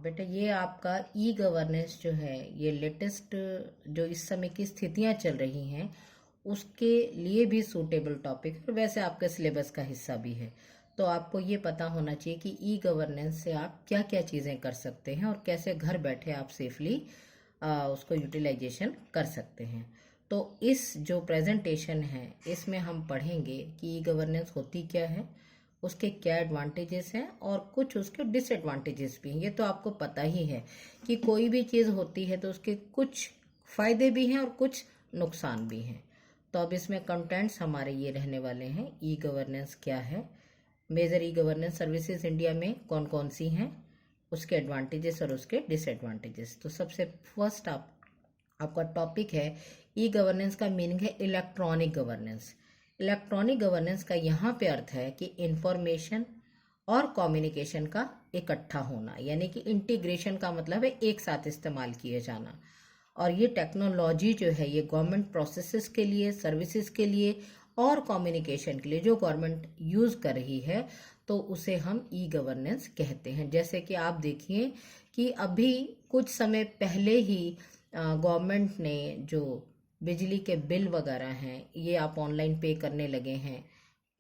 बेटा ये आपका ई गवर्नेंस जो है, ये लेटेस्ट जो इस समय की स्थितियां चल रही हैं उसके लिए भी सूटेबल टॉपिक है और वैसे आपके सिलेबस का हिस्सा भी है। तो आपको ये पता होना चाहिए कि ई गवर्नेंस से आप क्या क्या चीज़ें कर सकते हैं और कैसे घर बैठे आप सेफली उसको यूटिलाइजेशन कर सकते हैं। तो इस जो प्रेजेंटेशन है इसमें हम पढ़ेंगे कि ई गवर्नेंस होती क्या है, उसके क्या एडवांटेजेस हैं और कुछ उसके डिसएडवांटेजेस भी हैं। ये तो आपको पता ही है कि कोई भी चीज़ होती है तो उसके कुछ फायदे भी हैं और कुछ नुकसान भी हैं। तो अब इसमें कंटेंट्स हमारे ये रहने वाले हैं। ई गवर्नेंस क्या है, major e governance services India में कौन कौन सी हैं, उसके एडवांटेजेस और उसके डिसएडवांटेजेस। तो सबसे फर्स्ट आपका टॉपिक है ई गवर्नेंस का मीनिंग है इलेक्ट्रॉनिक गवर्नेंस। इलेक्ट्रॉनिक गवर्नेंस का यहाँ पे अर्थ है कि इंफॉर्मेशन और कम्युनिकेशन का इकट्ठा होना, यानी कि इंटीग्रेशन का मतलब है एक साथ इस्तेमाल किए जाना। और ये टेक्नोलॉजी जो है ये गवर्नमेंट प्रोसेसेस के लिए, सर्विसेज के लिए और कम्युनिकेशन के लिए जो गवर्नमेंट यूज़ कर रही है तो उसे हम ई गवर्नेंस कहते हैं। जैसे कि आप देखिए कि अभी कुछ समय पहले ही गवर्नमेंट ने जो बिजली के बिल वगैरह हैं ये आप ऑनलाइन पे करने लगे हैं,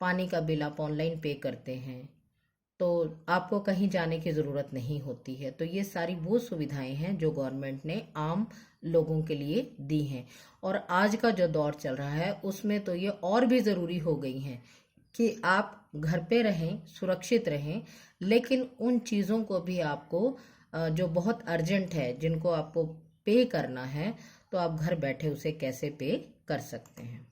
पानी का बिल आप ऑनलाइन पे करते हैं, तो आपको कहीं जाने की ज़रूरत नहीं होती है। तो ये सारी वो सुविधाएं हैं जो गवर्नमेंट ने आम लोगों के लिए दी हैं। और आज का जो दौर चल रहा है उसमें तो ये और भी ज़रूरी हो गई हैं कि आप घर पे रहें, सुरक्षित रहें, लेकिन उन चीज़ों को भी आपको जो बहुत अर्जेंट है, जिनको आपको पे करना है, तो आप घर बैठे उसे कैसे पे कर सकते हैं।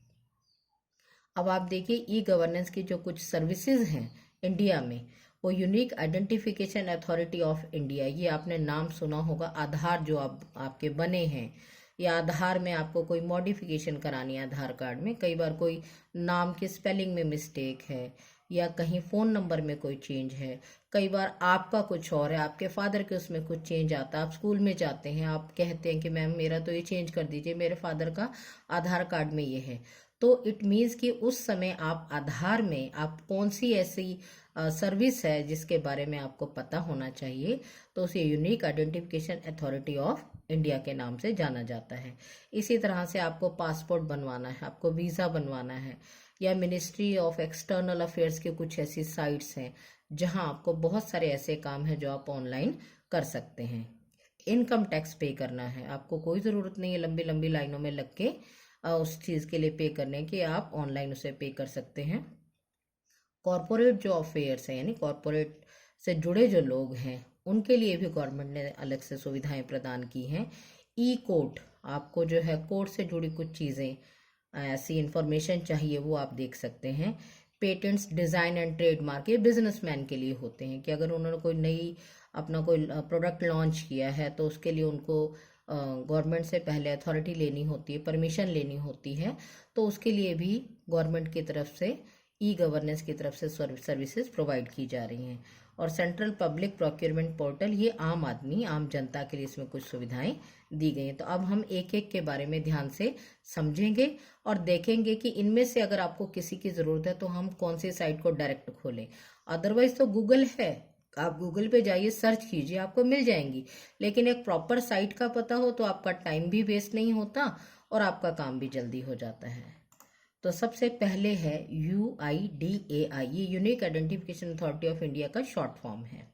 अब आप देखिए ई गवर्नेंस की जो कुछ सर्विसेज हैं इंडिया में, वो unique identification authority of India, ये आपने नाम सुना होगा। आधार जो आपके बने हैं, या आधार में आपको कोई मॉडिफिकेशन करानी है आधार कार्ड में, कई बार कोई नाम की स्पेलिंग में मिस्टेक है या कहीं फ़ोन नंबर में कोई चेंज है, कई बार आपका कुछ और है, आपके फादर के उसमें कुछ चेंज आता है, आप स्कूल में जाते हैं, आप कहते हैं कि मैम मेरा तो ये चेंज कर दीजिए, मेरे फादर का आधार कार्ड में ये है। तो इट मीन्स कि उस समय आप आधार में आप कौन सी ऐसी सर्विस है जिसके बारे में आपको पता होना चाहिए, तो उसे unique identification authority of India के नाम से जाना जाता है। इसी तरह से आपको पासपोर्ट बनवाना है, आपको वीज़ा बनवाना है, या मिनिस्ट्री ऑफ एक्सटर्नल अफेयर्स की कुछ ऐसी साइट्स हैं जहां आपको बहुत सारे ऐसे काम हैं जो आप ऑनलाइन कर सकते हैं। इनकम टैक्स पे करना है, आपको कोई ज़रूरत नहीं है लंबी लंबी लाइनों में लग के उस चीज़ के लिए पे करने की, आप ऑनलाइन उसे पे कर सकते हैं। कॉरपोरेट जो अफेयर्स हैं, यानी कॉरपोरेट से जुड़े जो लोग हैं, उनके लिए भी गवर्नमेंट ने अलग से सुविधाएं प्रदान की हैं। ई कोर्ट, आपको जो है कोर्ट से जुड़ी कुछ चीज़ें, ऐसी इंफॉर्मेशन चाहिए वो आप देख सकते हैं। पेटेंट्स, डिज़ाइन एंड ट्रेडमार्क, ये बिजनेसमैन के लिए होते हैं कि अगर उन्होंने कोई नई अपना कोई प्रोडक्ट लॉन्च किया है तो उसके लिए उनको गवर्नमेंट से पहले अथॉरिटी लेनी होती है, परमिशन लेनी होती है, तो उसके लिए भी गवर्नमेंट की तरफ से ई गवर्नेंस की तरफ से सर्विसेज प्रोवाइड की जा रही हैं। और सेंट्रल पब्लिक प्रोक्योरमेंट पोर्टल, ये आम आदमी, आम जनता के लिए इसमें कुछ सुविधाएं दी गई हैं। तो अब हम एक एक के बारे में ध्यान से समझेंगे और देखेंगे कि इनमें से अगर आपको किसी की ज़रूरत है तो हम कौन सी साइट को डायरेक्ट खोलें। अदरवाइज तो गूगल है, आप गूगल पे जाइए, सर्च कीजिए, आपको मिल जाएंगी। लेकिन एक प्रॉपर साइट का पता हो तो आपका टाइम भी वेस्ट नहीं होता और आपका काम भी जल्दी हो जाता है। तो सबसे पहले है UIDAI, ये unique identification authority of India का शॉर्ट फॉर्म है।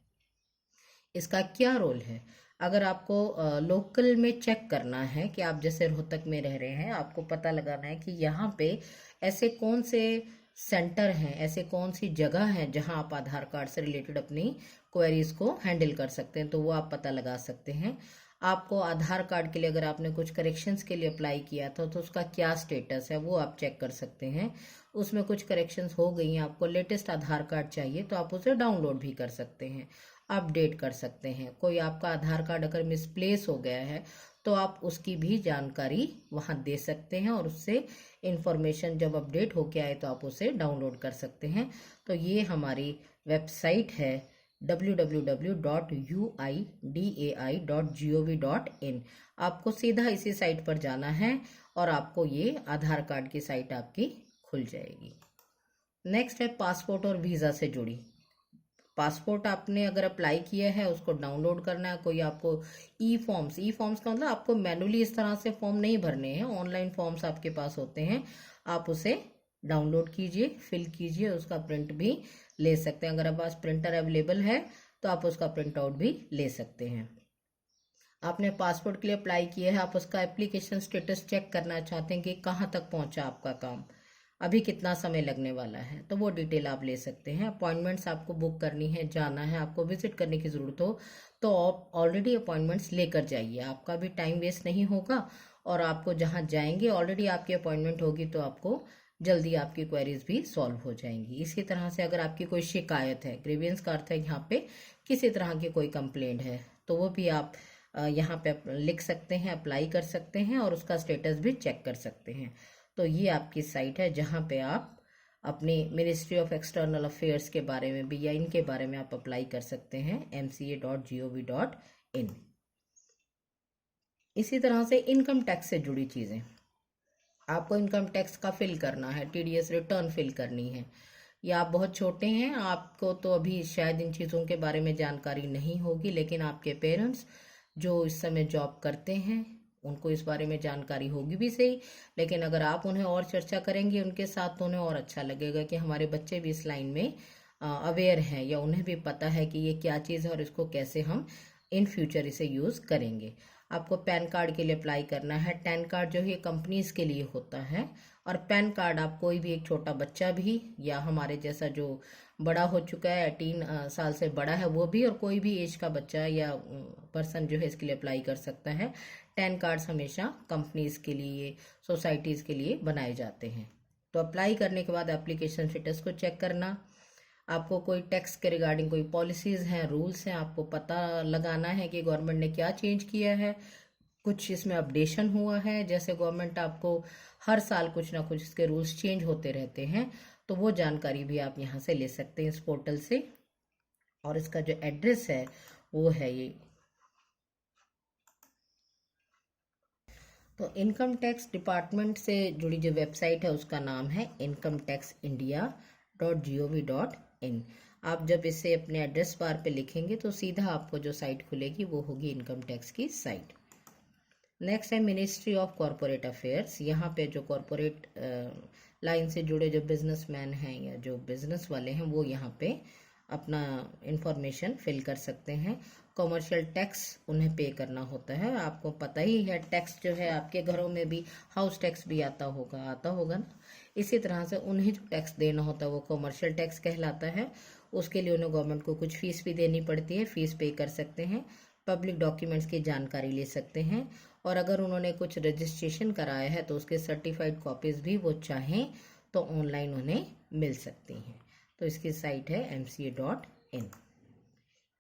इसका क्या रोल है? अगर आपको लोकल में चेक करना है कि आप जैसे रोहतक में रह रहे हैं, आपको पता लगाना है कि यहाँ पे ऐसे कौन से सेंटर हैं, ऐसे कौन सी जगह हैं जहाँ आप आधार कार्ड से रिलेटेड अपनी क्वेरीज को हैंडल कर सकते हैं, तो वो आप पता लगा सकते हैं। आपको आधार कार्ड के लिए अगर आपने कुछ करेक्शंस के लिए अप्लाई किया था तो उसका क्या स्टेटस है वो आप चेक कर सकते हैं। उसमें कुछ करेक्शंस हो गई हैं, आपको लेटेस्ट आधार कार्ड चाहिए तो आप उसे डाउनलोड भी कर सकते हैं, अपडेट कर सकते हैं। कोई आपका आधार कार्ड अगर मिसप्लेस हो गया है तो आप उसकी भी जानकारी वहाँ दे सकते हैं और उससे इंफॉर्मेशन जब अपडेट होके आए तो आप उसे डाउनलोड कर सकते हैं। तो ये हमारी वेबसाइट है www.uidai.gov.in। आपको सीधा इसी साइट पर जाना है और आपको ये आधार कार्ड की साइट आपकी खुल जाएगी। नेक्स्ट है पासपोर्ट और वीज़ा से जुड़ी। पासपोर्ट आपने अगर अप्लाई किया है उसको डाउनलोड करना है। कोई आपको ई फॉर्म्स का मतलब आपको मैनुअली इस तरह से फॉर्म नहीं भरने हैं, ऑनलाइन फॉर्म्स आपके पास होते हैं, आप उसे डाउनलोड कीजिए, फिल कीजिए, उसका प्रिंट भी ले सकते हैं। अगर आपके पास प्रिंटर अवेलेबल है तो आप उसका प्रिंट आउट भी ले सकते हैं। आपने पासपोर्ट के लिए अप्लाई किया है, आप उसका एप्लीकेशन स्टेटस चेक करना चाहते हैं कि कहाँ तक पहुँचा आपका काम, अभी कितना समय लगने वाला है, तो वो डिटेल आप ले सकते हैं। अपॉइंटमेंट्स आपको बुक करनी है, जाना है, आपको विजिट करने की ज़रूरत हो तो आप ऑलरेडी अपॉइंटमेंट्स लेकर जाइए, आपका भी टाइम वेस्ट नहीं होगा और आपको जहाँ जाएंगे ऑलरेडी आपकी अपॉइंटमेंट होगी तो आपको जल्दी आपकी क्वेरीज भी सॉल्व हो जाएंगी। इसी तरह से अगर आपकी कोई शिकायत है, ग्रीवियंस का अर्थ है यहाँ पे किसी तरह की कोई कंप्लेंट है, तो वो भी आप यहाँ पे लिख सकते हैं, अप्लाई कर सकते हैं और उसका स्टेटस भी चेक कर सकते हैं। तो ये आपकी साइट है जहाँ पे आप अपने मिनिस्ट्री ऑफ एक्सटर्नल अफेयर्स के बारे में भी या इनके बारे में आप अप्लाई कर सकते हैं, mca.gov.in। इसी तरह से इनकम टैक्स से जुड़ी चीज़ें, आपको इनकम टैक्स का फिल करना है, टीडीएस रिटर्न फिल करनी है, या आप बहुत छोटे हैं, आपको तो अभी शायद इन चीज़ों के बारे में जानकारी नहीं होगी, लेकिन आपके पेरेंट्स जो इस समय जॉब करते हैं उनको इस बारे में जानकारी होगी भी सही, लेकिन अगर आप उन्हें और चर्चा करेंगे उनके साथ तो उन्हें और अच्छा लगेगा कि हमारे बच्चे भी इस लाइन में अवेयर हैं या उन्हें भी पता है कि ये क्या चीज़ है और इसको कैसे हम इन फ्यूचर इसे यूज़ करेंगे। आपको पैन कार्ड के लिए अप्लाई करना है। पैन कार्ड जो है कंपनीज के लिए होता है और पैन कार्ड आप कोई भी एक छोटा बच्चा भी या हमारे जैसा जो बड़ा हो चुका है 18 साल से बड़ा है वो भी, और कोई भी एज का बच्चा या पर्सन जो है इसके लिए अप्लाई कर सकता है। पैन कार्ड्स हमेशा कंपनीज के लिए, सोसाइटीज़ के लिए बनाए जाते हैं। तो अप्लाई करने के बाद एप्लीकेशन स्टेटस को चेक करना, आपको कोई टैक्स के रिगार्डिंग कोई पॉलिसीज़ हैं, रूल्स हैं, आपको पता लगाना है कि गवर्नमेंट ने क्या चेंज किया है, कुछ इसमें अपडेशन हुआ है। जैसे गवर्नमेंट आपको हर साल कुछ ना कुछ इसके रूल्स चेंज होते रहते हैं, तो वो जानकारी भी आप यहाँ से ले सकते हैं इस पोर्टल से। और इसका जो एड्रेस है वो है ये, तो इनकम टैक्स डिपार्टमेंट से जुड़ी जो वेबसाइट है उसका नाम है incometaxindia.gov.in। आप जब इसे अपने एड्रेस बार पे लिखेंगे तो सीधा आपको जो साइट खुलेगी वो होगी इनकम टैक्स की साइट। नेक्स्ट है मिनिस्ट्री ऑफ कॉरपोरेट अफेयर्स। यहाँ पे जो कॉरपोरेट लाइन से जुड़े जो बिजनेसमैन हैं या जो बिजनेस वाले हैं वो यहाँ पे अपना इंफॉर्मेशन फिल कर सकते हैं। कॉमर्शियल टैक्स उन्हें पे करना होता है, आपको पता ही है टैक्स जो है आपके घरों में भी हाउस टैक्स भी आता होगा ना। इसी तरह से उन्हें जो टैक्स देना होता है वो कॉमर्शियल टैक्स कहलाता है। उसके लिए उन्हें गवर्नमेंट को कुछ फीस भी देनी पड़ती है, फीस पे कर सकते हैं। पब्लिक डॉक्यूमेंट्स की जानकारी ले सकते हैं और अगर उन्होंने कुछ रजिस्ट्रेशन कराया है तो उसके सर्टिफाइड कॉपीज भी वो चाहें तो ऑनलाइन उन्हें मिल सकती हैं। तो इसकी साइट है mca.in।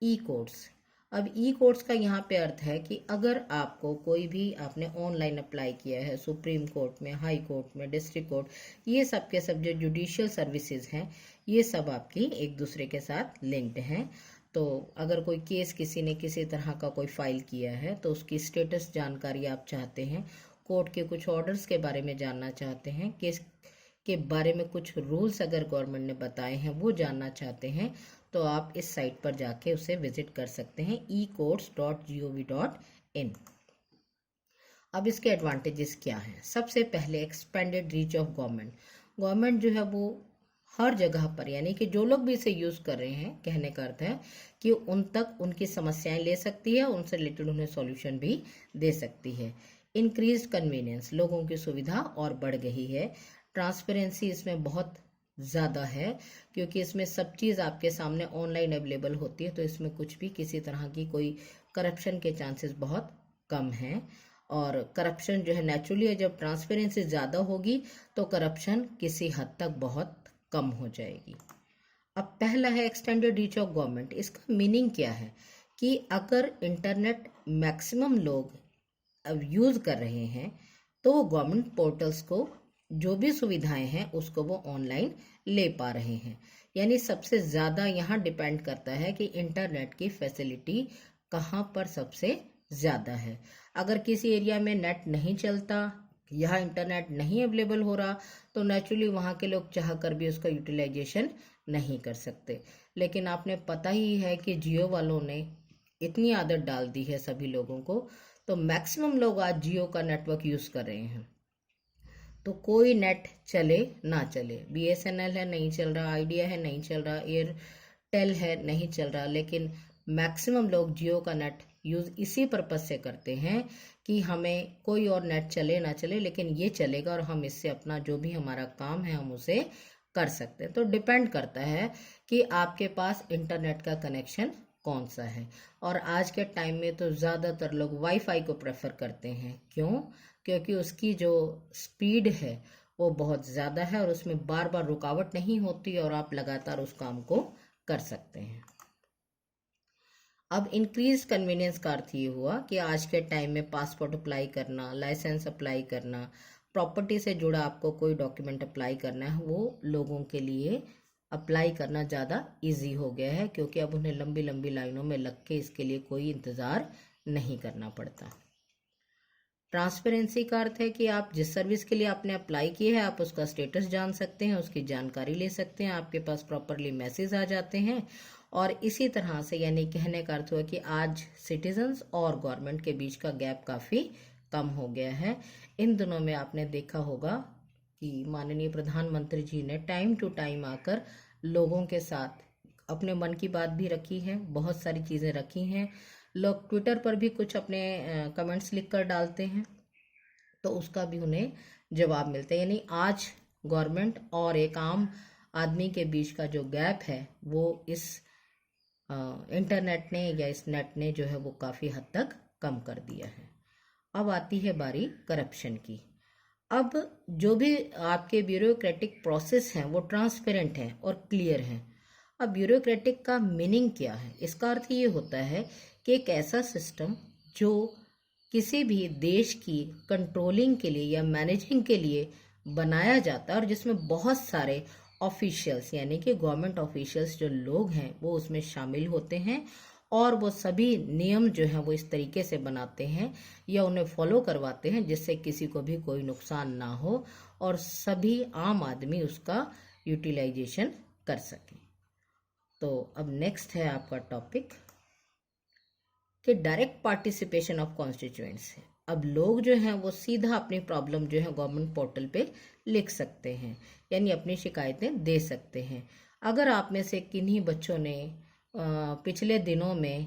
ई कोड्स, अब ई कोड्स का यहाँ पे अर्थ है कि अगर आपको कोई भी आपने ऑनलाइन अप्लाई किया है सुप्रीम कोर्ट में, हाई कोर्ट में, डिस्ट्रिक्ट कोर्ट, ये सब के सब जो जुडिशियल सर्विसेज हैं ये सब आपकी एक दूसरे के साथ लिंक्ड हैं। तो अगर कोई केस किसी ने किसी तरह का कोई फाइल किया है तो उसकी स्टेटस जानकारी आप चाहते हैं, कोर्ट के कुछ ऑर्डर्स के बारे में जानना चाहते हैं, केस के बारे में कुछ रूल्स अगर गवर्नमेंट ने बताए हैं वो जानना चाहते हैं, तो आप इस साइट पर जाके उसे विजिट कर सकते हैं ecourts.gov.in। अब इसके एडवांटेजेस क्या हैं? सबसे पहले expanded reach of government. Government जो है वो हर जगह पर, यानी कि जो लोग भी इसे यूज़ कर रहे हैं, कहने का अर्थ है कि उन तक उनकी समस्याएं ले सकती है, उनसे रिलेटेड उन्हें सॉल्यूशन भी दे सकती है। इंक्रीज कन्वीनियंस, लोगों की सुविधा और बढ़ गई है। ट्रांसपेरेंसी इसमें बहुत ज़्यादा है क्योंकि इसमें सब चीज़ आपके सामने ऑनलाइन अवेलेबल होती है, तो इसमें कुछ भी किसी तरह की कोई करप्शन के चांसेस बहुत कम हैं। और करप्शन जो है नेचुरली है, जब ट्रांसपेरेंसी ज़्यादा होगी तो करप्शन किसी हद तक बहुत कम हो जाएगी। अब पहला है एक्सटेंडेड रीच ऑफ गवर्नमेंट। इसका मीनिंग क्या है कि अगर इंटरनेट मैक्सिमम लोग अब यूज़ कर रहे हैं तो गवर्नमेंट पोर्टल्स को जो भी सुविधाएं हैं उसको वो ऑनलाइन ले पा रहे हैं। यानी सबसे ज़्यादा यहाँ डिपेंड करता है कि इंटरनेट की फैसिलिटी कहाँ पर सबसे ज़्यादा है। अगर किसी एरिया में नेट नहीं चलता, यहाँ इंटरनेट नहीं अवेलेबल हो रहा, तो नेचुरली वहाँ के लोग चाह कर भी उसका यूटिलाइजेशन नहीं कर सकते। लेकिन आपने पता ही है कि जियो वालों ने इतनी आदत डाल दी है सभी लोगों को, तो मैक्सिमम लोग आज जियो का नेटवर्क यूज़ कर रहे हैं। तो कोई नेट चले ना चले, BSNL है नहीं चल रहा, आइडिया है नहीं चल रहा, एयरटेल है नहीं चल रहा, लेकिन मैक्सिमम लोग जियो का नेट यूज़ इसी पर्पज़ से करते हैं कि हमें कोई और नेट चले ना चले लेकिन ये चलेगा और हम इससे अपना जो भी हमारा काम है हम उसे कर सकते हैं। तो डिपेंड करता है कि आपके पास इंटरनेट का कनेक्शन कौन सा है। और आज के टाइम में तो ज़्यादातर लोग वाईफाई को प्रेफर करते हैं। क्यों? क्योंकि उसकी जो स्पीड है वो बहुत ज़्यादा है और उसमें बार बार रुकावट नहीं होती और आप लगातार उस काम को कर सकते हैं। अब इंक्रीज कन्वीनियंस का अर्थ ये हुआ कि आज के टाइम में पासपोर्ट अप्लाई करना, लाइसेंस अप्लाई करना, प्रॉपर्टी से जुड़ा आपको कोई डॉक्यूमेंट अप्लाई करना है, वो लोगों के लिए अप्लाई करना ज़्यादा इजी हो गया है, क्योंकि अब उन्हें लंबी लंबी लाइनों में लग के इसके लिए कोई इंतज़ार नहीं करना पड़ता। ट्रांसपेरेंसी का अर्थ है कि आप जिस सर्विस के लिए आपने अप्लाई की है आप उसका स्टेटस जान सकते हैं, उसकी जानकारी ले सकते हैं, आपके पास प्रॉपरली मैसेज आ जाते हैं। और इसी तरह से यानी कहने का अर्थ हुआ कि आज सिटीजन्स और गवर्नमेंट के बीच का गैप काफ़ी कम हो गया है। इन दिनों में आपने देखा होगा कि माननीय प्रधानमंत्री जी ने टाइम टू टाइम आकर लोगों के साथ अपने मन की बात भी रखी है, बहुत सारी चीज़ें रखी हैं। लोग ट्विटर पर भी कुछ अपने कमेंट्स लिख कर डालते हैं, तो उसका भी उन्हें जवाब मिलता है। यानी आज गवर्नमेंट और एक आम आदमी के बीच का जो गैप है वो इस इंटरनेट ने या इस नेट ने जो है वो काफ़ी हद तक कम कर दिया है। अब आती है बारी करप्शन की। अब जो भी आपके ब्यूरोक्रेटिक प्रोसेस हैं वो ट्रांसपेरेंट हैं और क्लियर हैं। अब ब्यूरोक्रेटिक का मीनिंग क्या है? इसका अर्थ ये होता है कि एक ऐसा सिस्टम जो किसी भी देश की कंट्रोलिंग के लिए या मैनेजिंग के लिए बनाया जाता है और जिसमें बहुत सारे ऑफिशियल्स यानी कि गवर्नमेंट ऑफिशियल्स जो लोग हैं वो उसमें शामिल होते हैं और वो सभी नियम जो हैं वो इस तरीके से बनाते हैं या उन्हें फॉलो करवाते हैं जिससे किसी को भी कोई नुकसान ना हो और सभी आम आदमी उसका यूटिलाइजेशन कर सके। तो अब नेक्स्ट है आपका टॉपिक कि डायरेक्ट पार्टिसिपेशन ऑफ कॉन्स्टिट्यूएंट्स है। अब लोग जो हैं वो सीधा अपनी प्रॉब्लम जो है गवर्नमेंट पोर्टल पे लिख सकते हैं, यानी अपनी शिकायतें दे सकते हैं। अगर आप में से किन्हीं बच्चों ने पिछले दिनों में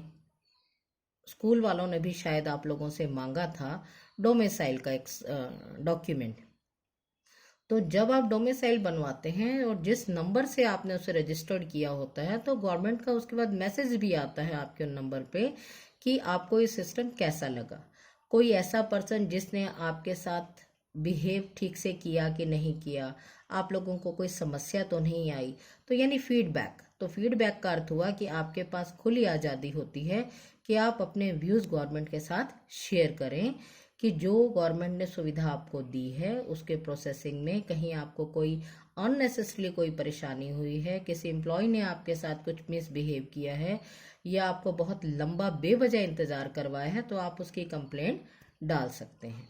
स्कूल वालों ने भी शायद आप लोगों से मांगा था डोमिसाइल का एक डॉक्यूमेंट, तो जब आप डोमिसाइल बनवाते हैं और जिस नंबर से आपने उसे रजिस्टर्ड किया होता है तो गवर्नमेंट का उसके बाद मैसेज भी आता है आपके नंबर पे कि आपको ये सिस्टम कैसा लगा। कोई ऐसा पर्सन जिसने आपके साथ बिहेव ठीक से किया कि नहीं किया, आप लोगों को कोई समस्या तो नहीं आई, तो यानी फीडबैक। तो फीडबैक का अर्थ हुआ कि आपके पास खुली आज़ादी होती है कि आप अपने व्यूज़ गवर्नमेंट के साथ शेयर करें कि जो गवर्नमेंट ने सुविधा आपको दी है उसके प्रोसेसिंग में कहीं आपको कोई अननेसेसरली कोई परेशानी हुई है, किसी एम्प्लॉय ने आपके साथ कुछ मिसबिहेव किया है या आपको बहुत लंबा बेवजह इंतज़ार करवाया है तो आप उसकी कंप्लेंट डाल सकते हैं।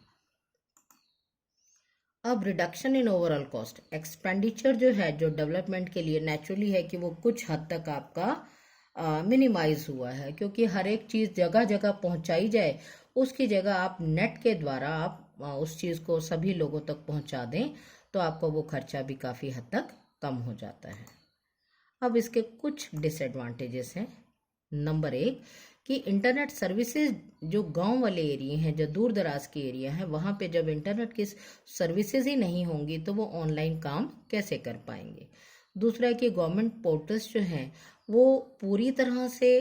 अब reduction in overall cost, expenditure जो है जो डेवलपमेंट के लिए नेचुरली है कि वो कुछ हद तक आपका मिनिमाइज हुआ है, क्योंकि हर एक चीज़ जगह जगह पहुंचाई जाए उसकी जगह आप नेट के द्वारा आप उस चीज़ को सभी लोगों तक पहुंचा दें तो आपको वो खर्चा भी काफ़ी हद तक कम हो जाता है। अब इसके कुछ डिसएडवांटेजेस हैं। नंबर 1 कि इंटरनेट सर्विसेज जो गांव वाले एरिया हैं, जो दूर दराज के एरिया हैं, वहाँ पे जब इंटरनेट की सर्विसेज ही नहीं होंगी तो वो ऑनलाइन काम कैसे कर पाएंगे। दूसरा है कि गवर्नमेंट पोर्टल्स जो हैं वो पूरी तरह से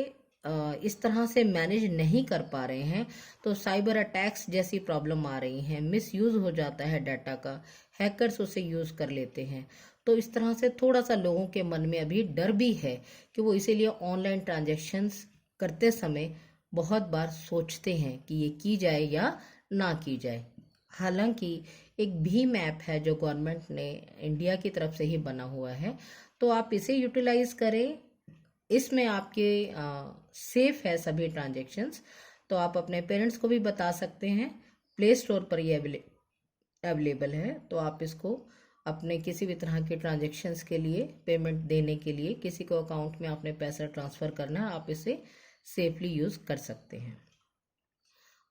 इस तरह से मैनेज नहीं कर पा रहे हैं, तो साइबर अटैक्स जैसी प्रॉब्लम आ रही हैं, मिसयूज़ हो जाता है डाटा का, हैकर्स उसे यूज़ कर लेते हैं। तो इस तरह से थोड़ा सा लोगों के मन में अभी डर भी है कि वो इसीलिए ऑनलाइन ट्रांजैक्शंस करते समय बहुत बार सोचते हैं कि ये की जाए या ना की जाए। हालांकि एक भीम ऐप है जो गवर्नमेंट ने इंडिया की तरफ से ही बना हुआ है, तो आप इसे यूटिलाइज करें। इसमें आपके सेफ है सभी ट्रांजैक्शंस, तो आप अपने पेरेंट्स को भी बता सकते हैं। प्ले स्टोर पर ये अवेलेबल है, तो आप इसको अपने किसी भी तरह के ट्रांजैक्शंस के लिए, पेमेंट देने के लिए, किसी को अकाउंट में आपने पैसा ट्रांसफ़र करना है, आप इसे सेफली यूज़ कर सकते हैं।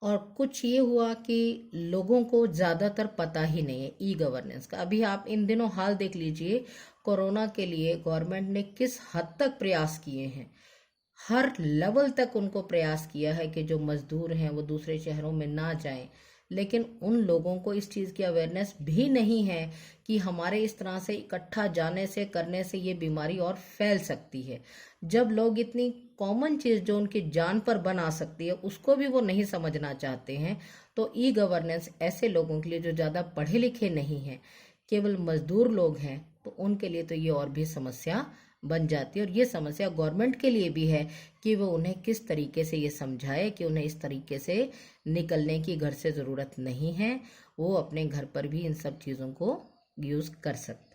और कुछ ये हुआ कि लोगों को ज़्यादातर पता ही नहीं है ई गवर्नेंस का। अभी आप इन दिनों हाल देख लीजिए, कोरोना के लिए गवर्नमेंट ने किस हद तक प्रयास किए हैं। हर लेवल तक उनको प्रयास किया है कि जो मजदूर हैं वो दूसरे शहरों में ना जाएं, लेकिन उन लोगों को इस चीज़ की अवेयरनेस भी नहीं है कि हमारे इस तरह से इकट्ठा जाने से, करने से ये बीमारी और फैल सकती है। जब लोग इतनी कॉमन चीज़ जो उनकी जान पर बना सकती है उसको भी वो नहीं समझना चाहते हैं, तो ई गवर्नेंस ऐसे लोगों के लिए जो ज़्यादा पढ़े लिखे नहीं हैं, केवल मजदूर लोग हैं, तो उनके लिए तो ये और भी समस्या बन जाती है। और ये समस्या गवर्नमेंट के लिए भी है कि वो उन्हें किस तरीके से ये समझाए कि उन्हें इस तरीके से निकलने की घर से ज़रूरत नहीं है, वो अपने घर पर भी इन सब चीज़ों को यूज़ कर सकते।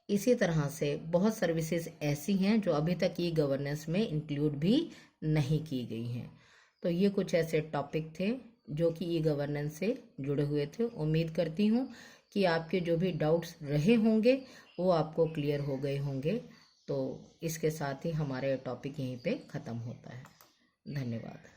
इसी तरह से बहुत सर्विसेज ऐसी हैं जो अभी तक ई गवर्नेंस में इंक्लूड भी नहीं की गई हैं। तो ये कुछ ऐसे टॉपिक थे जो कि ई गवर्नेंस से जुड़े हुए थे। उम्मीद करती हूँ कि आपके जो भी डाउट्स रहे होंगे वो आपको क्लियर हो गए होंगे। तो इसके साथ ही हमारे टॉपिक यहीं पे ख़त्म होता है। धन्यवाद।